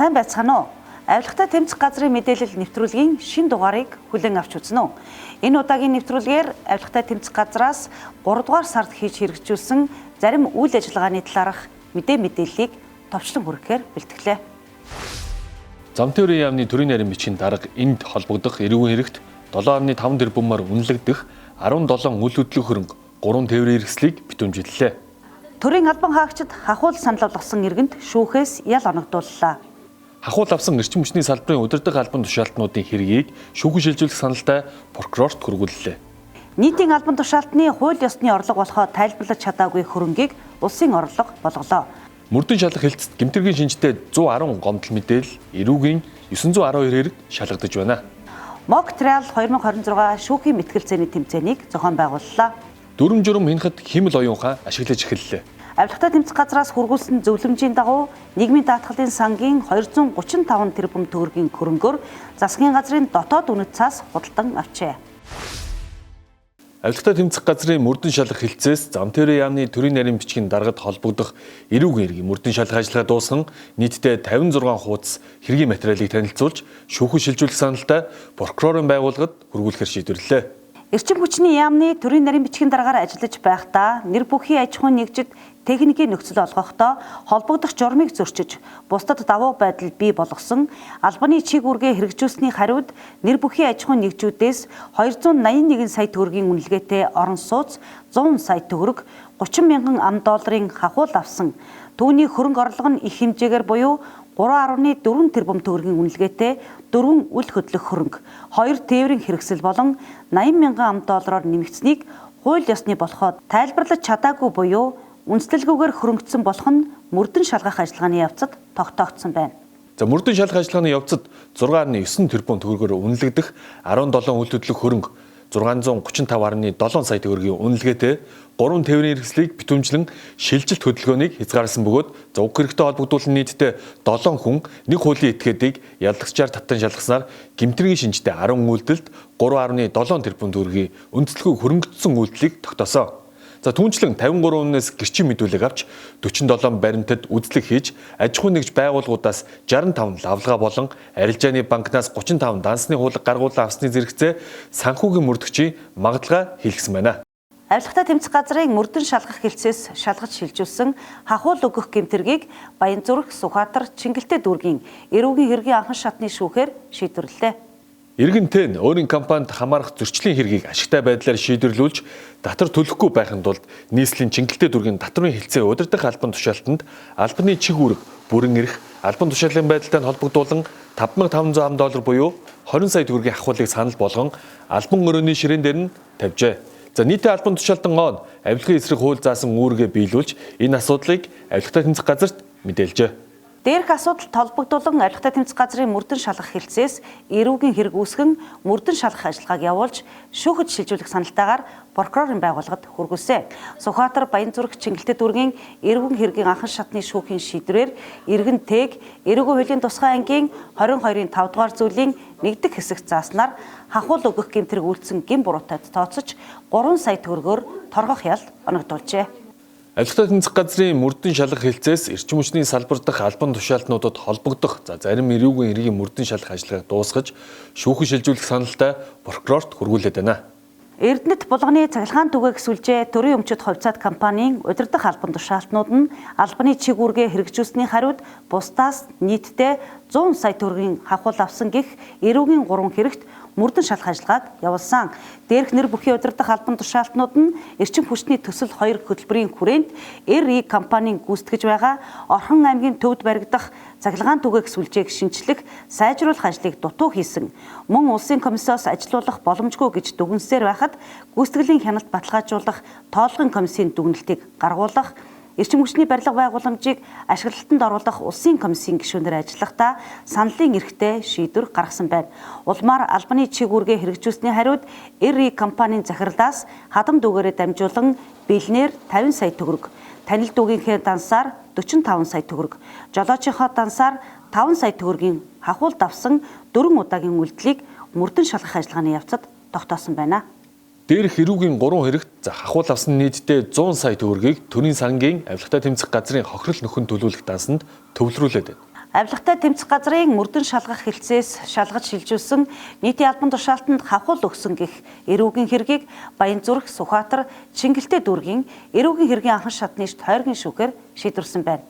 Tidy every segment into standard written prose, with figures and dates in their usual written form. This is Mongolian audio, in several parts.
сайн байцгаана уу? Авилгатай тэмцэх газрын мэдээлэл нэвтрүүлгийн шинэ дугаарыг хүлээн авч үзнэ үү? Энэ удаагийн нэвтрүүлгээр авилгатай тэмцэх газраас 3 дугаар сард хийж хэрэгжүүлсэн зарим үйл ажиллагааны талаарх мэдээллийг товчлон хүргэхээр бэлтгэлээ. Зам тээврийн яамны төрийн нарийн бичгийн дарга энд холбогдох эрүүгийн хэрэгт 7.5 тэрбумаар үнэлэгдэх 17 үйл хөдлөх хөрөнгө 3 тээврийн хэрэгслийг битүүмжиллээ. Төрийн албан хаагчид хахуул санал болгосон иргэнд шүүхээс ял оногдууллаа. Хахуул авсан эрчим хүчний салбарын удирдах албан тушаалтнуудын хэргийг шүүхэн шилжүүлэх саналтай прокурорт хүргүүллээ. Нийтийн албан тушаалтны хууль ёсны орлого болохоо тайлбарлаж чадаагүй хөрөнгийг улсын орлого болголоо. Мөрдөн шалгах хэлцэд гэмтэргийн шинжтэй 110 гомдол мэдээлэл, эрүүгийн 912 хэрэг шалгагдаж байна. Mocktrial 2026 шүүхийн мэтгэлцээний тэмцээнийг зохион байгууллаа. Дүрм журм хинхэд химэл оюунхаа ашиглаж эхэллээ. Авилгатай тэмцэх газраас хүргүүлсэн зөвлөмжийн дагуу нийгмийн даатгалын сангийн 235 тэрбум төгрөгийн хөрөнгөөр засгийн газрын дотоод үнэт цаас худалдан авчээ. Авилгатай тэмцэх газрын мөрдөн шалгах хэлцээс зам тээврийн яамны төрийн нарийн бичгийн даргад холбогдох эрүүгийн хэргийн мөрдөн шалгах ажиллагаа дуусган нийтдээ 56 хуудас хэргийн материалыг танилцуулж шүүхэн шилжүүлэх саналтай прокурорын байгууллагад хүргүүлэхээр шийдвэрлэлээ. Эрчим хүчний яамны төрийн нарийн бичгийн дараагаар ажиллаж байхдаа нэр бүхий аж ахуйн нэгжид техникийн нөхцөл олгохдоо холбогдох журмыг зөрчиж, бусдад давуу байдал бий болгосон албаны чиг үүргээ хэрэгжүүлсэний хариуд нэр бүхий аж ахуйн нэгжүүдээс 281 сая төгрөгийн үнэлгээтэй орон сууц 100 сая төгрөг, 30 мянган $, хахуул авсан. Түүний хөрөнгө орлого нь их хэмжээгээр буюу 3.4 тэрбум төгрөгийн үнэлгээтэй 4 үл хөдлөх хөрөнгө, 2 тээврийн хэрэгсэл болон 80 мянган $-оор нэмэгдсэнийг хууль ёсны болохоо тайлбарлаж чадаагүй буюу үндэслэлгүйгээр хөрөнгөцсөн болох нь мөрдөн шалгах ажиллагааны явцад тогтоогдсон байна. Мөрдөн шалгах ажиллагааны явцад 6.9 тэрбум төгрөгөөр үнэлэгдэх 17 үйл хөдлөх хөрөнгө 635.7 сая төгрөгийн үнэлгээтэй 3 тээврийн хэрэгслийг битүүмжлэн шилжилт хөдөлгөөнийг хязгаарласан бөгөөд уг хэрэгтэй холбогдуулан нийтдээ 7 хүн нэг хуулийн этгээдийг яллагчаар татан шалгаснаар гэмтэргийн шинжтэй 10 үйлдэлд 3.7 тэрбум төгрөгийн үндэслэлгүй хөрөнгөцсөн үйлдэлийг тогтоосон. Түүнчлэн 53 үнээс гэрчийн мэдүүлэг авч 47 баримтад үзлэг хийж аж ахуйн нэгж байгууллагуудаас 65 лавлгаа болон арилжааны банкнаас 35 дансны хуулга гаргуулан авсны зэрэгцээ санхүүгийн мөрдөгчийн магадлага хийлгэсэн байна. Авилгатай тэмцэх газрын мөрдөн шалгах хэлцээс шалгаж шилжүүлсэн хахуул өгөх гэмтэргийг Баянзүрх, Сүхбаатар, Чингэлтэй дүүргийн эрүүгийн хэргийн анхан шатны шүүхээр шийдвэрлэлээ. Иргэнтэй нь өөрийн компанид хамаарах зөрчлийн хэргийг ашигтай байдлаар шийдвэрлүүлж татвар төлөхгүй байхын тулд нийслэлийн Чингэлтэй дүүргийн татварын хэлцээ удирдах албан тушаалтанд албаны чиг үүрэг бүрэн эрх албан тушаалын байдалтай холбогдуулан $5,500 буюу 20 сая төгрөгийн хахуулыг санал болгон албан өрөөний ширээн дээр нь тавьжээ. Нийтийн албан тушаалтан он авилгын эсрэг хууль заасан үүргээ биелүүлж энэ асуудлыг авилгатай тэмцэх газарт мэдээлжээ. Дээрх асуудалд холбогдуулан авилгатай тэмцэх газрын мөрдөн шалгах хэлцээс эрүүгийн хэрэг үүсгэн мөрдөн шалгах ажиллагааг явуулж шүүхэд шилжүүлэх саналтайгаар прокурорын байгууллагад хүргүүлсэн. Сүхбаатар, Баянзүрх, Чингэлтэй дүүргийн эрүүгийн хэргийн анхан шатны шүүхийн шийдвэрээр иргэнтэйг эрүүгийн хуулийн тусгай ангийн 22-ын 5 дугаар зүйлийн 1 дэх хэсэгт зааснаар хахуул өгөх гэмтэрэг үйлдсэн гин буруутайд тооцож 3 сая төгрөгөөр торгох ял оногдуулжээ. Авилгатай тэмцэх газрын мөрдөн шалгах хэлцээс эрчим хүчний салбар дахь албан тушаалтнуудад холбогдох зарим эрүүгийн хэргийн мөрдөн шалгах ажиллагааг дуусгаж шүүхэн шилжүүлэх саналтай прокурорт хүргүүлээд байна. Эрдэнэт булганы цахилгаан түгээх сүлжээ төрийн өмчөд хувьцаат компанийн удирдах албан тушаалтнууд нь албаны чиг үүргээ хэрэгжүүлсэний хариуд бусдаас нийтдээ 100 сая төгрөгийн хахуул авсан гэх эрүүгийн 3 хэрэгт мөрдөн шалгах ажиллагааг явуулсан. Дээрх нэр бүхий удирдах албан тушаалтнууд нь эрчим хүчний төсөл 2 хөтөлбөрийн хүрээнд РИ компанийн гүйцэтгэж байгаа Орхон аймгийн төвд баригдах цахилгаан түгээх сүлжээг шинчлэх, сайжруулах ажлыг дутуу хийсэн. Мөн улсын комиссоос ажилуулах боломжгүй гэж дүгнсээр байхад гүйцэтгэлийн хяналт баталгаажуулах тоолгын комиссийн дүгнэлтийг гаргуулах, эрчим хүчний барилга байгууламжийг ашиглалтанд оруулах улсын комиссийн гишүүнээр ажиллахдаа саналын эрхтэй шийдвэр гаргасан байна. Улмаар албаны чиг үүргээ хэрэгжүүлсэний хариуд РИ компанийн захирлаас хадам дүүгээрээ дамжуулан бэлнээр 50 сая төгрөг, танил дүүгийнхээ дансаар 45 сая төгрөг, жолоочийнхоо дансаар 5 сая төгрөгийн хахуул давсан 4 удаагийн үйлдэлийг мөрдөн шалгах ажиллагааны явцад тогтоосон байна. Дээрх эрүүгийн 3 хэрэгт хахуул авсан нийтдээ 100 сая төгрөгийг төрийн сангийн авилгатай тэмцэх газрын хохирол нөхөн төлөвлөх дансанд төвлөрүүлээд байна. Авилгатай тэмцэх газрын мөрдөн шалгах хэлцээс шалгаж шилжүүлсэн нийтийн албан тушаалтанд хавхул өгсөн гэх эрүүгийн хэргийг Баянзүрх, Сүхбаатар, Чингэлтэй дүүргийн эрүүгийн хэргийн анхан шатны тойргийн шүүхээр шийдвэрлсэн байна.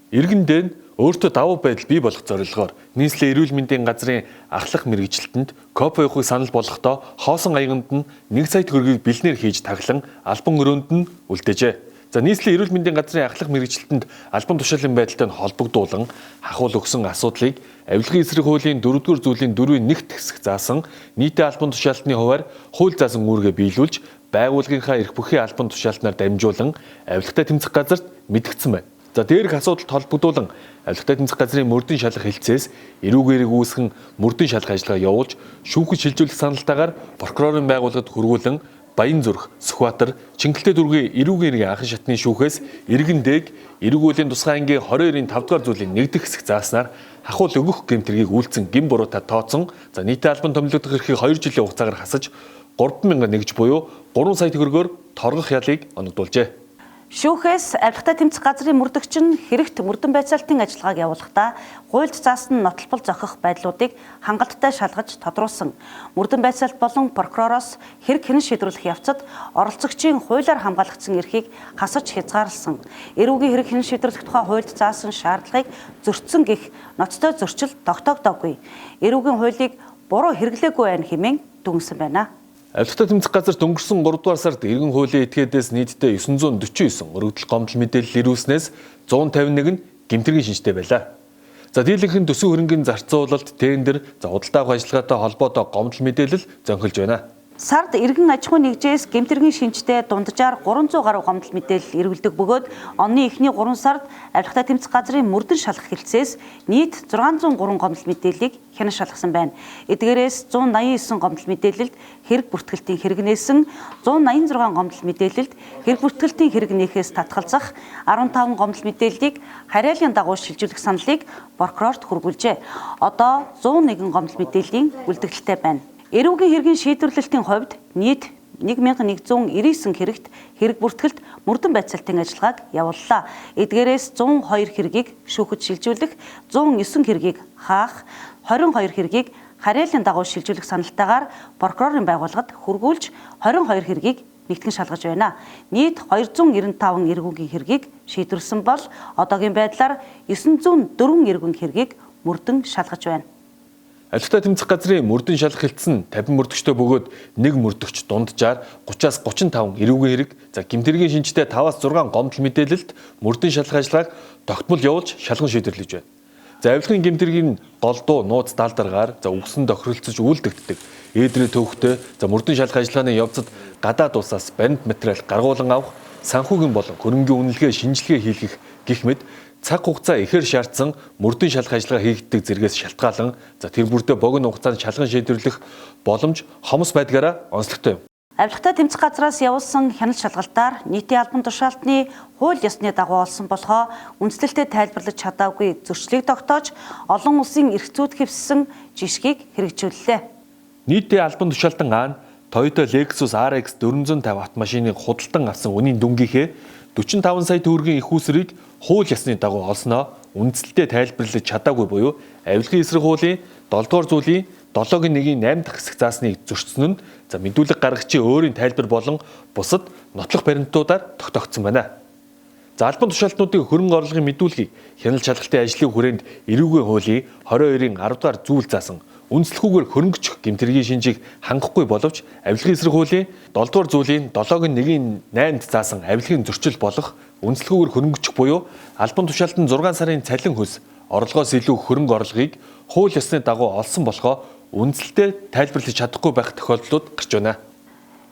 Иргэн дээн өөртөө давуу байдал бий болох зорилгоор нийслэлийн эрүүл мэндийн газрын ахлах мэргэжилтэнд КОП явахыг санал болгохдоо хоосон аяганд нь 1 сая төгрөгийг бэлнээр хийж таглан албан өрөөнд нь үлдээжээ. За нийслэлийн эрүүл мэндийн газрын ахлах мэргэжилтэнд албан тушаалын байдалтай холбогдуулан хахуул өгсөн асуудлыг авилгын эсрэг хуулийн 4-р зүйлийн 4-ийн 1-т хэсэг заасан нийтийн албан тушаалтны хуваар хууль заасан үүргээ биелүүлж байгууллагынхаа эрх бүхий албан тушаалтнаар дамжуулан авилгатай тэмцэх газарт мэдгдсэн байна. За дээрх асуудалд холбогдуулан авилгатай тэмцэх газрын мөрдөн шалгах хэлцээс эрүүгээрийг үүсгэн мөрдөн шалгах ажиллагаа явуулж шүүхэд шилжүүлэх саналтаагаар прокурорын байгууллагад хүргүүлэн Баянзүрх, Сүхбаатар, Чингэлтэй дүүргийн эрүүгийн хэргийн анхан шатны шүүхээс иргэн дээг эрүүгүйлийн тусгай ангийн 22-ийн 5-р зүйлийн 1-р хэсэг зааснаар хахуул өгөх гэмтрийг үйлцэн гин буруутай тооцсон. За нийтийн албан томилогдох эрхийг 2 жилийн хугацаагаар хасаж 3,000 нэгж буюу 3 сая төгрөгөөр торгох ялыг оногдуулжээ. Шүүхээс авилгатай тэмцэх газрын мөрдөгч нь хэрэгт мөрдөн байцаалтын ажиллагааг явуулахдаа хуульд заасан нотолбол зохих байдлуудыг хангалттай шалгаж тодруулсан. Мөрдөн байцаалт болон прокуророос хэрэг хэн шийдвэрлэх явцад оролцогчийн хуулиар хамгаалагдсан эрхийг хасаж хязгаарласан. Эрүүгийн хэрэг хэн шийдвэрлэх тухай хуульд заасан шаардлагыг зөрчсөн гэх ноцтой зөрчил тогтоогдоогүй. Эрүүгийн хуулийг буруу хэрэглээгүй байна хэмээн дүгнсэн байна. Авилгатай тэмцэх газарт өнгөрсөн 3 дугаар сард иргэн хуулийн этгээдээс нийтдээ 949 өргөдөл гомдол мэдээлэл ирүүлснээс 151 нь гэмтэргийн шинжтэй байлаа. За дийлэнх нь төсөв хөрөнгөний зарцуулалт, тендер, худалдаа авах ажиллагаатай холбоотой гомдол мэдээлэл зөнхөлж байна. Сард иргэн аж ахуйн нэгжээс гэмтэргийн шинжтэй дунджаар 300 гаруй гомдол мэдээлэл ирүүлдэг бөгөөд оны эхний 3 сард авилгатай тэмцэх газрын мөрдөн шалгах хэлцээс нийт 603 гомдол мэдээллийг хянан шалгасан байна. Эдгээрээс 189 гомдол мэдээлэлд хэрэг бүртгэлтийн хэрэг нээсэн, 186 гомдол мэдээлэлд хэрэг бүртгэлтийн хэрэг нээхээс татгалзах, 15 гомдол мэдээллийг хариалын дагуу шилжүүлэх саналыг прокурорт хүргүүлжээ. Одоо 101 гомдол мэдээллийн үлдэгдэлтэй байна. Эрүүгийн хэргийн шийдвэрлэлтийн хувьд нийт 1199 хэрэгт хэрэг бүртгэлт мөрдөн байцаалтын ажиллагааг явууллаа. Эдгээрээс 102 хэргийг шүүхэд шилжүүлэх, 109 хэргийг хаах, 22 хэргийг хариалын дагуу шилжүүлэх саналтаагаар прокурорын байгууллагад хүргүүлж 22 хэргийг нэгтгэн шалгаж байна. Нийт 295 эргүүгийн хэргийг шийдвэрлсэн бол одоогийн байдлаар 904 эргүүгийн хэргийг мөрдөн шалгаж байна. Авилгатай тэмцэх газрын мөрдөн шалгах хэлтс нь 50 мөрдөгчтэй бөгөөд нэг мөрдөгч дунджаар 30-аас 35 эрүүгийн хэрэг, гэмтэргийн шинжтэй 5-аас 6 гомдол мэдээлэлд мөрдөн шалгах ажиллагааг тогтмол явуулж шалган шийдвэрлэж байна. Авилгын гэмтэргийн голдуу нууц даалдаргаар үгсэн тохиролцож үйлдэгддэг. Ээдрээ төвхтэй мөрдөн шалгах ажиллагааны явцад гадаад улсаас баримт материал гаргуулan авах, санхүүгийн болон хөрөнгөний үнэлгээ шинжилгээ хийх гэх мэт цаг хугацаа ихээр шаардсан мөрдөн шалгах ажиллагаа хийгддэг зэргээс шалтгаалan тэр бүрдээ богино хугацаанд шалган шийдвэрлэх боломж хомос байдгаараа онцлогтой юм. Авилгатай тэмцэх газраас явуулсан хяналт шалгалтаар нийтийн албан тушаалтны хууль ёсны дагуу олсон болохоо үндэслэлтэд тайлбарлаж чадаагүй зөрчлийг тогтоож олон улсын эрх зүйд хэвссэн жишгийг хэрэгжүүллээ. Нийтийн албан тушаалтан аан Toyota Lexus RX 450 автомашиныг худалдан авсан үнийн дүнгийнхээ 45 сая төгрөгийн их усрыг хууль ёсны дагуу олсноо үндэслэлтэд тайлбарлаж чадаагүй буюу авилгын эсрэг хуулийн 7-р зүйлийн 7-1-ийн 8 дахь хэсэг заасныг зөрчсөн нь мэдүүлэг гаргагчийн өөрийн тайлбар болон бусад нотлох баримтуудаар тогтоогдсон байна. Албан тушаалтнуудын хөрөнгө орлогын мэдүүлгийг хяналт шалгалтын ажлын хүрээнд эрүүгийн хуулийн 22-ийн 10 дугаар зүйл заасан үндэслэхүүгээр хөрөнгөчих гэмтэргийн шинжийг хангахгүй боловч авилгын эсрэг хуулийн 7 дугаар зүйлийн 7-1-ийн 8-д заасан авилгын зөрчил болох үндэслэхүүгээр хөрөнгөчих буюу албан тушаалтанд 6 сарын цалин хөлс орлогоос илүү хөрөнгө орлогыг хууль ёсны дагуу олсон болохоо үндэслэлтэд тайлбарлаж чадахгүй байх тохиолдлууд гарч байна.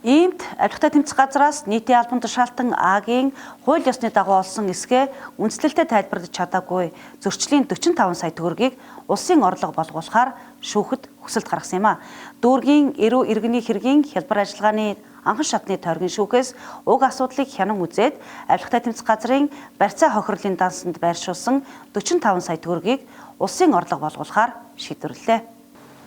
Иймд авилгатай тэмцэх газраас нийтийн албан тушаалтан Агийн хууль ёсны дагуу олсон эсгээ үндэслэлтэд тайлбарлаж чадаагүй зөрчлийн 45 сая төгрөгийг улсын орлого болгуулахаар шүүхэд хүсэлт гаргасан юм а. Дүүргийн эрүү иргэний хэргийн хялбар ажиллагааны анхан шатны тойргийн шүүхээс уг асуудлыг хянан үзээд авилгатай тэмцэх газрын барьцаа хохирлын дансанд байршуулсан 45 сая төгрөгийг улсын орлого болгуулахаар шийдвэрлэлээ.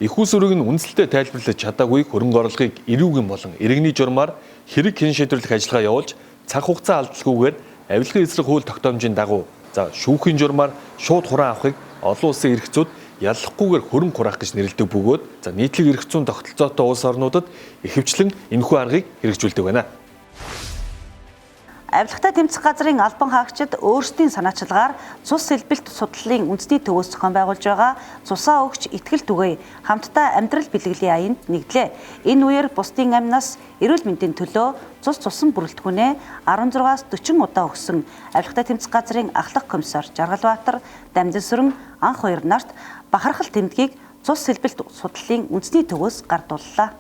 Их ус өрөөг нь үндэслэлтэд тайлбарлаж чадаагүй хөрөнгө орлогыг эрүүгийн болон иргэний журмаар хэрэг хэн шийдвэрлэх ажиллагаа явуулж цаг хугацаа алдалгүйгээр авилгын эсрэг хууль тогтоомжийн дагуу шүүхийн журмаар шууд хураан авахыг олон улсын эрх зүйд яллахгүйгээр хөрөнгө хураах гэж нэрлэдэг бөгөөд нийтлэг эрх зүйн тогтолцоотой улс орнуудад ихэвчлэн энэхүү аргыг хэрэгжүүлдэг байна. Авилгатай тэмцэх газрын албан хаагчид өөрсдийн санаачилгаар цус сэлбэлт судлалын үндэсний төвөөс зохион байгуулж байгаа цусаа өгч итгэл түгээе хамтдаа амьдрал бэлгэлийн аянд нэгдлээ. Энэ үеэр бусдын амнаас эрүүл мэндийн төлөө цусан бүрэлдэхүүнээ 16-аас 40 удаа өгсөн авилгатай тэмцэх газрын ахлах комиссар Жаргалбаатар Дамжинсүрэн анх хоёр нарт бахархал тэмдгийг цус сэлбэлт судлалын үндэсний төвөөс гардууллаа.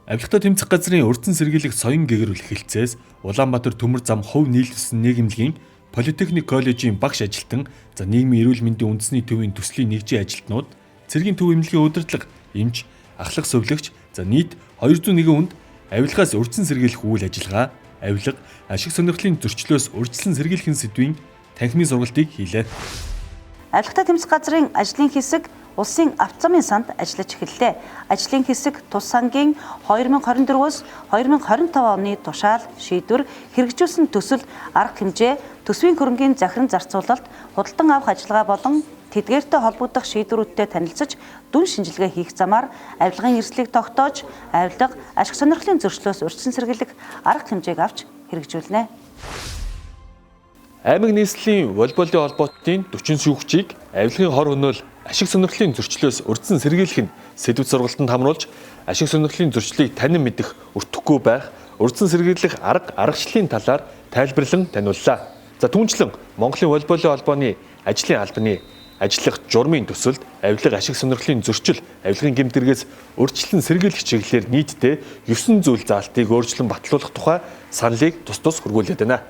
Авилгатай тэмцэх газрын урдсан сэргийлэх соён гэгэрүүлэх хэлцээс Улаанбаатар төмөр зам хувь нийлүүлсэн нийгэмлэгийн Политехник коллежийн багш ажилтан нийгмийн эрүүл мэндийн үндэсний төвийн төслийн нэгжийн ажилтнууд цэргийн төв эмнэлгийн удирдлага, эмч, ахлах сувлагч нийт 201 хүнд авилгаас урдсан сэргийлэх үйл ажиллагаа, авилга, ашиг сонирхлын зөрчлөөс урьдчилан сэргийлэх сэдвийн танхимын сургалтыг хийлээ. Авилгатай тэмцэх газрын ажлын хэсэг улсын авто замын санд ажиллаж эхэллээ. Ажлын хэсэг тус сангийн 2024-өөс 2025 оны тушаал шийдвэр хэрэгжүүлсэн төсөл арга хэмжээ, төсвийн хөрөнгийн захиран зарцуулалт, худалдан авах ажиллагаа болон тэдгээртэй холбогдох шийдвэрүүдтэй танилцаж дүн шинжилгээ хийх замаар авилгын эрсдлийг тогтоож, авилга, ашиг сонирхлын зөрчлөөс урьдчилан сэргийлэх арга хэмжээг авч хэрэгжүүлнэ. Аймаг нийслэлийн волейболын холбоотын 40 шүүгчийг авилгын хор хөнөөл ашиг сонирхлын зөрчлөөс урьдчилан сэргийлэх нь сэдв сургалтанд хамруулж ашиг сонирхлын зөрчлийг танин мэдэх өртөхгүй байх, урьдчилан сэргийлэх аргачлалын талаар тайлбарлан таниуллаа. Түүнчлэн Монголын волейболын холбооны ажлын албаны ажиллах журмын төсөлд авилга ашиг сонирхлын зөрчил, авилгын гэмтэргээс урьдчилан сэргийлэх чиглэлээр нийтдээ 9 зүйл заалтыг өөрчлөн батлуулах тухай саналыг тус хүргүүлээд байна.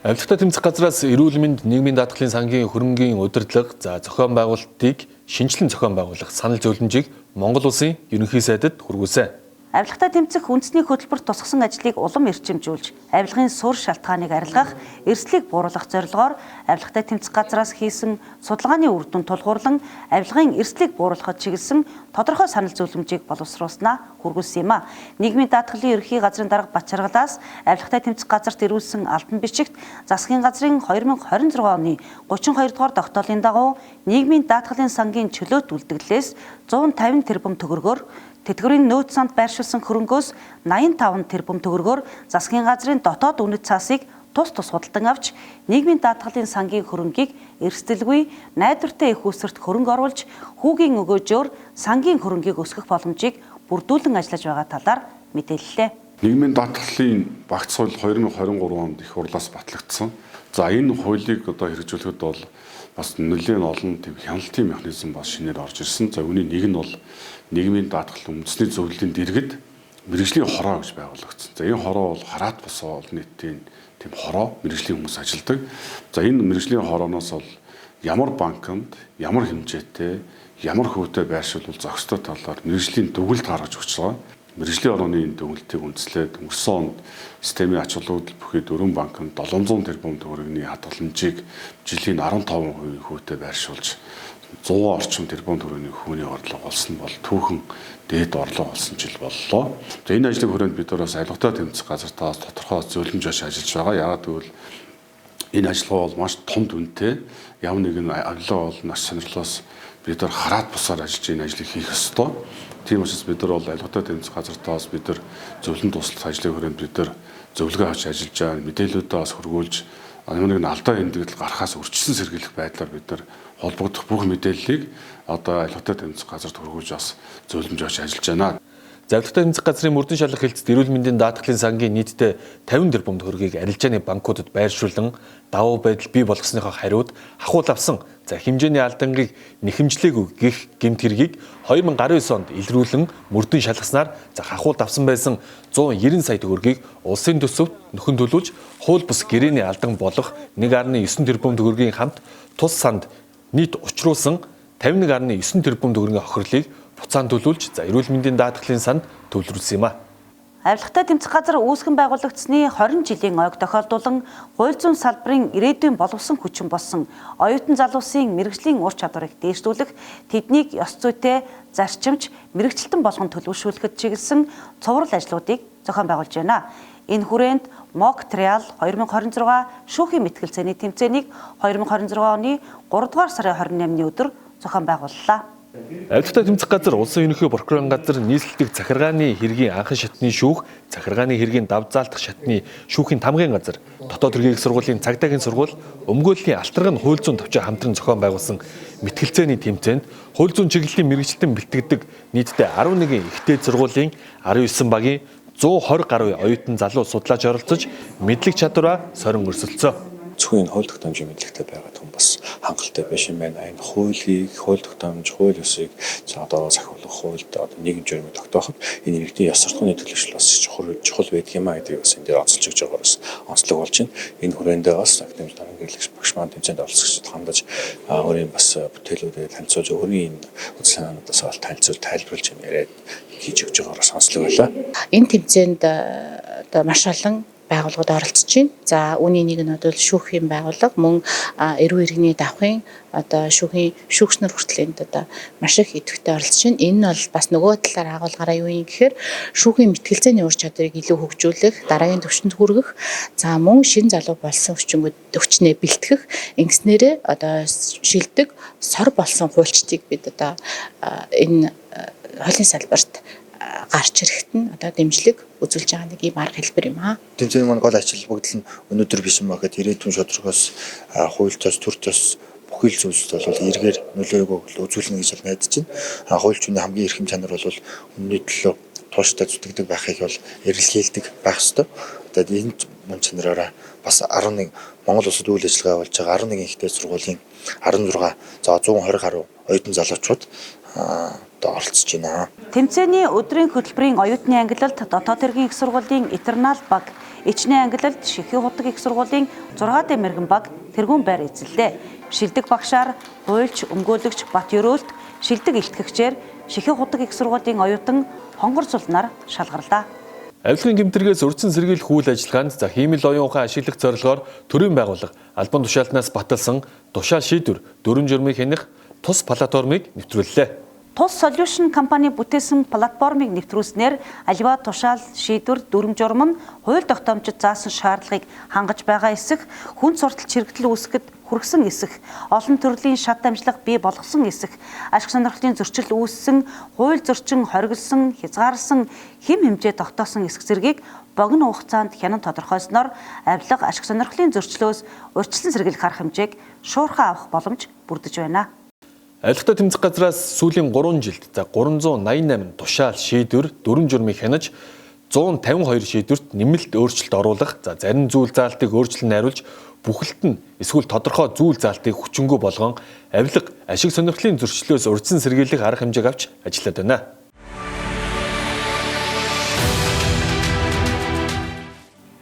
Авилгатай тэмцэх газраас эрүүл мэнд, нийгмийн даатгалын сангийн хөрөнгийн удирдлага, зохион байгуулалтыг шинжилэн зохион байгуулах санал зөвлөмжийг Монгол улсын ерөнхий сайдад хүргүүлсэн. Авилгатай тэмцэх үндэсний хөтөлбөрт тусгасан ажлыг улам эрчимжүүлж, авилгын суурь шалтгааныг арилгах, эрсдлийг бууруулах зорилгоор авилгатай тэмцэх газраас хийсэн судалгааны үр дүн тулгуурлан авилгын эрсдлийг бууруулахад чиглэсэн тодорхой санал зөвлөмжийг боловсруулснаа хүргүүлсэн юм а. Нийгмийн даатгалын ерөнхий газрын дарга Бачаргалаас авилгатай тэмцэх газарт ирүүлсэн албан бичигт засгийн газрын 2026 оны 32 дугаар тогтоолын дагуу нийгмийн даатгалын сангийн чөлөөт үлдэгдлээс 150 тэрбум төгрөгөөр, тэтгэврийн нөөц санд байршуулсан хөрөнгөөс 85 тэрбум төгрөгөөр засгийн газрын дотоод үнэт цаасыг тус худалдан авч нийгмийн даатгалын сангийн хөрөнгийг эрсдэлгүй найдвартай их үсэрт хөрөнгө оруулж хүүгийн өгөөжөөр сангийн хөрөнгийг өсгөх боломжийг бүрдүүлэн ажиллаж байгаа талаар мэдээллээ. Нийгмийн даатгалын багц хууль 2023 онд их хурлаас батлагдсан. Энэ хуулийг хэрэгжүүлэхэд бол бас нэлээд олон хяналтын механизм бас шинээр орж ирсэн. Үүний нэг нь бол нийгмийн даатгал үндэсний зөвлөлийн дэргэд мэргэжлийн хороо гэж байгуулагдсан. Энэ хороо бол хараат бус олон нийтийн хороо мэргэжлийн хүмүүс ажилдаг. Энэ мэргэжлийн хорооноос бол ямар банкнд ямар хэмжээтэй, ямар хөвтэй байршуулбал зохистой талаар мэргэжлийн дүгнэлт гаргаж өгч байгаа. Мэргэжлийн орооны энэ дүгнэлтийг үндэслээд өнгөрсөн онд системийн ач холбогдол бүхий 4 банкнд 700 тэрбум төгрөгийн хадгаламжийг жилийн 15% хөвтэй байршуулж 100 орчим тэрбум төгрөгийн хөвний орлого олсон бол түүхэн дээд орлого олсон жил боллоо. Энэ ажлын хүрээнд бид бас авилгатай тэмцэх газартаас тодорхой зөвлөмж ажиллаж байгаа. Яагаад гэвэл энэ ажиллагаа бол маш том дүнтэй. Ямар нэгэн авилга бол маш сонирхлоос бид нар хараат бусаар ажиллаж энэ ажлыг хийх ёстой. Тийм учраас бид нар бол авилгатай тэмцэх газартаас бид нар зөвлөн туслах ажлын хүрээнд бид нар зөвлөгөө авч ажиллаж байгаа. Мэдээлүүдээ бас хөргүүлж ямар нэгэн алдаа эндэгдэл гарахаас урьдчилан сэргийлэх байдлаар бид нар холбогдох бүх мэдээллийг авилгатай тэмцэх газарт хөргүүлж бас зөвлөмж авч ажиллаж байна. Авилгатай тэмцэх газрын мөрдөн шалгах хэлцэд эрүүл мэндийн даатгалын сангийн нийтдээ 50 тэрбум төгрөгийг арилжааны банкудад байршуулан давуу байдал бий болгосныхоо хариуд хахуул авсан хэмжээний алдангийг нэхэмжлээгүй гэх гэмт хэргийг 2019 онд илрүүлэн мөрдөн шалгаснаар хахуулд авсан байсан 190 сая төгрөгийг улсын төсөвт нөхөн төлүүлж хууль бус гэрээний алдан болох 1.9 тэрбум төгрөгийн хамт тус санд нийт учруулсан 51.9 тэрбум төгрөгийн охирлыг буцаан төлүүлж эрүүл мэндийн даатгалын санд төвлөрүүлсэн юм а. Авилгатай тэмцэх газар үүсгэн байгуулагдсны 20 жилийн ойг тохиолдуулан хууль зүйн салбарын ирээдүйн боловсон хүчин болсон оюутан залуусын мэрэгжлийн ур чадварыг дээшлүүлэх, тэднийг ёс зүйтэй, зарчимч, мэрэгчлэлтэн болгон төлөвшүүлэхэд чиглэсэн цуврал ажлуудыг зохион байгуулж байна. Энэ хүрээнд Montreal 2026 шүүхийн мэтгэлцээний тэмцээнийг 2026 оны 3 дугаар сарын 28-ны өдөр зохион байгууллаа. Авилгатай тэмцэх газар улсын ерөнхий прокурорын газар нийслэлдэг захиргааны хэргийн анхан шатны шүүх, захиргааны хэргийн давзаалтах шатны шүүхийн тамгын газар, дотоод хэргийн их сургуулийн цагдаагийн сургууль, өмгөөллийн алтаргын хууль зүйн төвчөө хамтран зохион байгуулсан мэтгэлцээний тэмцээнд хууль зүйн чиглэлийн мэргэжилтэн бэлтгэдэг нийтдээ 11 ихтэй сургуулийн 19 багийн 120 гаруй оюутан залуу судлаач оролцож мэдлэг чадвараа сорин өрсөлдсөн. Зөвхөн хууль тогтоомжийн мэдлэгтэй байгаад хүн бас хангалттай биш юм байна. Энэ хуулийг, хууль тогтоомж, хууль ёсыг одоо сахиулах хуульд одоо нийгэм журмыг тогтооход энэ иргэдийн ёс суртахууны төлөвшөл бас чухал байдаг юм а гэдгийг бас энэ дээр онцолж өгч байгаараас онцлог болж байна. Энэ хүрээндээ бас академик дараагийн багш маань тэмцээнд оролцогчдод хандаж өөрийн бас бүтээлүүдээ танилцуулж өөрийн үзэл санаануудаас бол тайлбарлаж яриад хийж өгч байгаараас онцлог байлаа. Энэ тэмцээнд одоо маш олон байгууллагууд оролцож байна. За үүний нэг нь бол шүүхийн байгууллага мөн эрүүл иргэний давхын одоо шүүгчнэр хүртэл энд одоо маш их идэвхтэй оролцож байна. Энэ нь бол бас нөгөө талаар агуулгаараа юу юм гэхээр шүүхийн мэтгэлцээний ур чадварыг илүү хөгжүүлэх, дараагийн түвшинд хүргэх, за мөн шин залуу болсон өвчнээ бэлтгэх, ингэснээрээ одоо шилдэг сор болсон хуульчдыг бид одоо энэ хуулийн салбарт гарч ирэхэд нь одоо дэмжлэг үзүүлж байгаа нэг юм арга хэлбэр юм аа. Тэмцээний маань гол ачаал бүгд л өнөөдөр биш юм багт ирээдүйн шударгаас хуульчаас төр тус бүхэл зүйлс бол эргээр нөлөөгөө үзүүлнэ гэж найдаж байна. Хуульчны хамгийн эрхэм чанар бол үнний төлөө тууштай зүтгэдэг байхыг бол эрэлхийлдэг байх ёстой. Одоо энэ мөн чанараараа бас 11 Монгол улсад үйл ажиллагаа болж байгаа 11 ихтэй сургуулийн 16 за 120 гаруй оюутан залуучууд оролцож байна. Тэмцээний өдрийн хөтөлбөрийн оюутны ангилалд дотоод хэргийн их сургуулийн Этернал баг, ичнээ ангилалд Шихийн худаг их сургуулийн 6 дэ мэргэн баг тэргүүн байр эзэллээ. Шилдэг багшаар хуульч, өмгөөлөгч Бат Ерөөлт, шилдэг илтгэгчээр Шихийн худаг их сургуулийн оюутан Хонгор Зулнаар шалгарлаа. Авилгын гэмтэргээс урьдчилан сэргийлэх үйл ажиллагаанд за хиймэл оюун ухаан ашиглах зорилгоор төрийн байгууллага албан тушаалтнаас баталсан тушаал шийдвэр 4 журмыг хянах тус платформыг нэвтрүүллээ. Тус Solution компани бүтээсэн платформыг нэвтрүүлснээр аливаа тушаал шийдвэр 4 журам нь хууль тогтоомжид заасан шаардлагыг хангаж байгаа эсэх, хүн сурталч хэрэгтэл үүсгэхэд хүргэсэн эсэх, олон төрлийн шат дамжлага бий болгосон эсэх, ашиг сонирхлын зөрчил үүссэн, хууль зөрчин хоригдсон, хязгаарласан хэм хэмжээ тогтоосон эсэх зэргийг богино хугацаанд хянан тодорхойсноор авилга ашиг сонирхлын зөрчлөөс урьдчилан сэргийлэх арга хэмжээг шуурхай авах боломж бүрдэж байна. Авилгатай тэмцэх газраас сүүлийн 3 жилд за 388 тушаал шийдвэр 4 журмыг хянаж 152 шийдвэрт нэмэлт өөрчлөлт оруулах, за зарим зүйл заалтыг өөрчлөн найруулж бүхэлд нь эсвэл тодорхой зүйл заалтыг хүчингү болгон авилга ашиг сонирхлын зөрчлөөс урьдчилан сэргийлэх арга хэмжээг авч ажиллаад байна.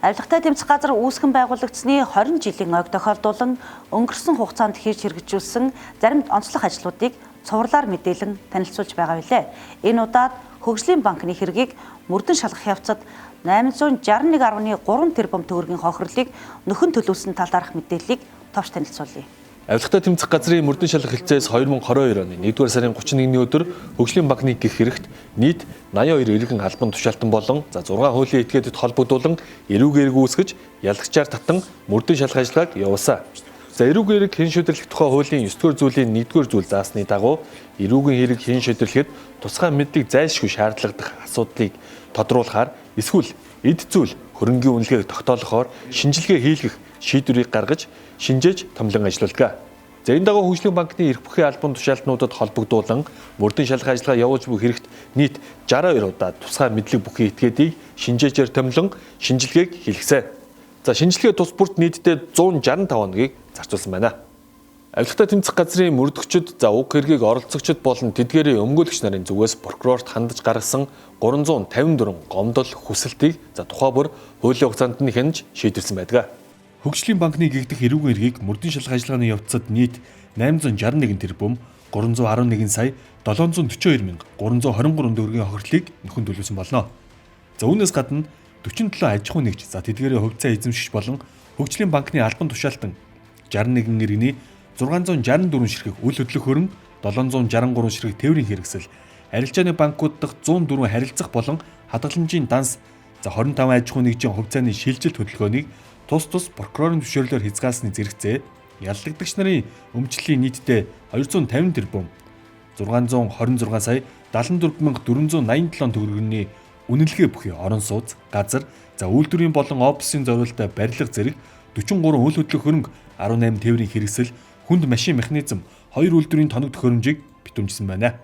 Авилгатай тэмцэх газар үүсгэн байгуулагдсны 20 жилийн ойг тохиолдуулан өнгөрсөн хугацаанд хийж хэрэгжүүлсэн зарим онцлог ажлуудыг цувралаар мэдээлэн танилцуулж байгаа билээ. Энэ удаад Хөгжлийн банкны хэргийг мөрдөн шалгах явцад 861.3 тэрбум төгрөгийн хохирлыг нөхөн төлөвлөсөн талаарх мэдээллийг товч танилцуулъя. Авилгатай тэмцэх газрын мөрдөн шалгах хэлцээс 2022 оны 1-р сарын 31-ний өдөр Хөгжлийн банкны гэх хэрэгт нийт 82 иргэн албан тушаалтан болон за 6 хуулийн этгээдэд холбогдуулан эрүүг үүсгэж ялагчаар татан мөрдөн шалгах ажиллагааг явуулсан. За эрүүг хэн шийдвэрлэх тухай хуулийн 9-р зүйлийн 1-р зүйл заасны дагуу эрүүгийн хэрэг хэн шийдвэрлэхэд тусгай мэдлэг зайлшгүй шаардлагатай асуудлыг тодруулахаар эсвэл эд зүйл хөрөнгийн үнэлгээг тогтоолохоор шинжилгээ хийлгэх шийдвэрийг гаргаж шинжээж томлон ажиллаулдаг. За энэ дагуу Хөгжлийн банкны эрх бүхий албан тушаалтнуудад холбогдуулан мөрдөн шалгах ажиллагаа явуулж буй хэрэгт нийт 62 удаа тусгай мэдлэг бүхий этгээдийг шинжээчээр томлон шинжилгээг хийлгэсэн. За шинжилгээ тус бүрт нийтдээ 165 хоногийг зарцуулсан байна. Авилгатай тэмцэх газрын мөрдөгчд за уг хэргийг оролцогчд болон тэдгээрийн өмгөөлөгч нарын зүгээс прокурорт хандаж гаргасан 354 гомдол хүсэлтийг за тухай бүр хуулийн хугацаанд нь хянаж шийдвэрсэн байдаг. Хөгжлийн банкны гэгдэх эрүүгийн хэргийг мөрдөн шалгах ажиллагааны явцад нийт 861 тэрбум 311 сая 742 мянга 323 төгрөгийн хохирлыг нөхөн төлөвлөсөн болно. За үүнээс гадна 47 аж ахуй нэгж за тэдгээрийн хувьцаа эзэмшигч болон Хөгжлийн банкны албан тушаалтан 61 иргэний 664 ширхэг үл хөдлөх хөрөн 763 ширхэг тээврийн хэрэгсэл арилжааны банкуд дахь 104 харилцах болон хадгаламжийн данс За 25 аж ахуйн нэгжийн хувьцааны шилжилт хөдөлгөөнийг тус прокурорын зөвшөөрлөөр хязгаарласны зэрэгцээ яллагдагч нарын өмчлөлийн нийтдээ 250 тэрбум 626 сая 74487 төгрөгийн үнэлгээ бүхий орон сууц, газар, за үйлдвэрийн болон офисын зориулалтаа барилга зэрэг 43 үйл хөдлөх хөрөнгө 18 тээврийн хэрэгсэл, хүнд машин механизм, 2 үйлдвэрийн тоног төхөөрөмжийг битүүмжсэн байна.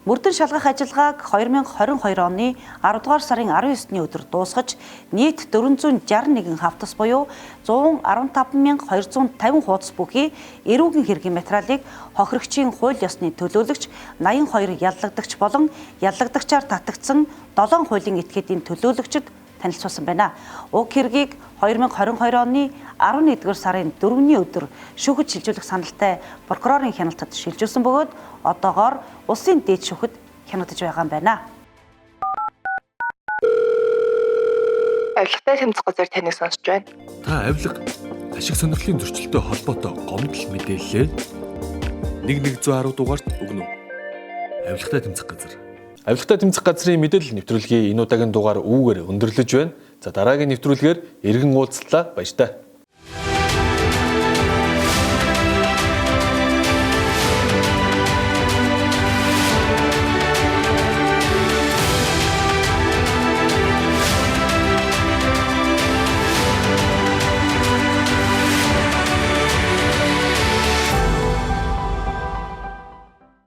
Мөрдөн шалгах ажиллагааг 2022 оны 10 дугаар сарын 19-ний өдөр дуусгаж нийт 461 хавтас буюу 115250 хуудас бүхий эрүүгийн хэргийн материалыг хохирогчийн хууль ёсны төлөөлөгч 82 яллагдагч болон яллагдагчаар татагдсан 7 хуулийн этгээдийн төлөөлөгчд танилцуулсан байна. Уг хэргийг 2022 оны 11-р сарын 4-ний өдөр шүүхэд шилжүүлэх саналтай прокурорын хяналтад шилжүүлсэн бөгөөд одоогоор улсын дээд шүүхэд хянагдаж байгаа юм байна. Авилгатай тэмцэх газар таныг сонсож байна. Та авилга, ашиг сонирхлын зөрчилтэй холбоотой гомдол мэдээлэлээ 1110 дугаарт өгнө. Авилгатай тэмцэх газар. Авилгатай тэмцэх газрын мэдээлэл нэвтрүүлгийн энэ удаагийн дугаар үүгээр өндөрлөж байна. За дараагийн нэвтрүүлгээр эргэн уулзлаа баяр та.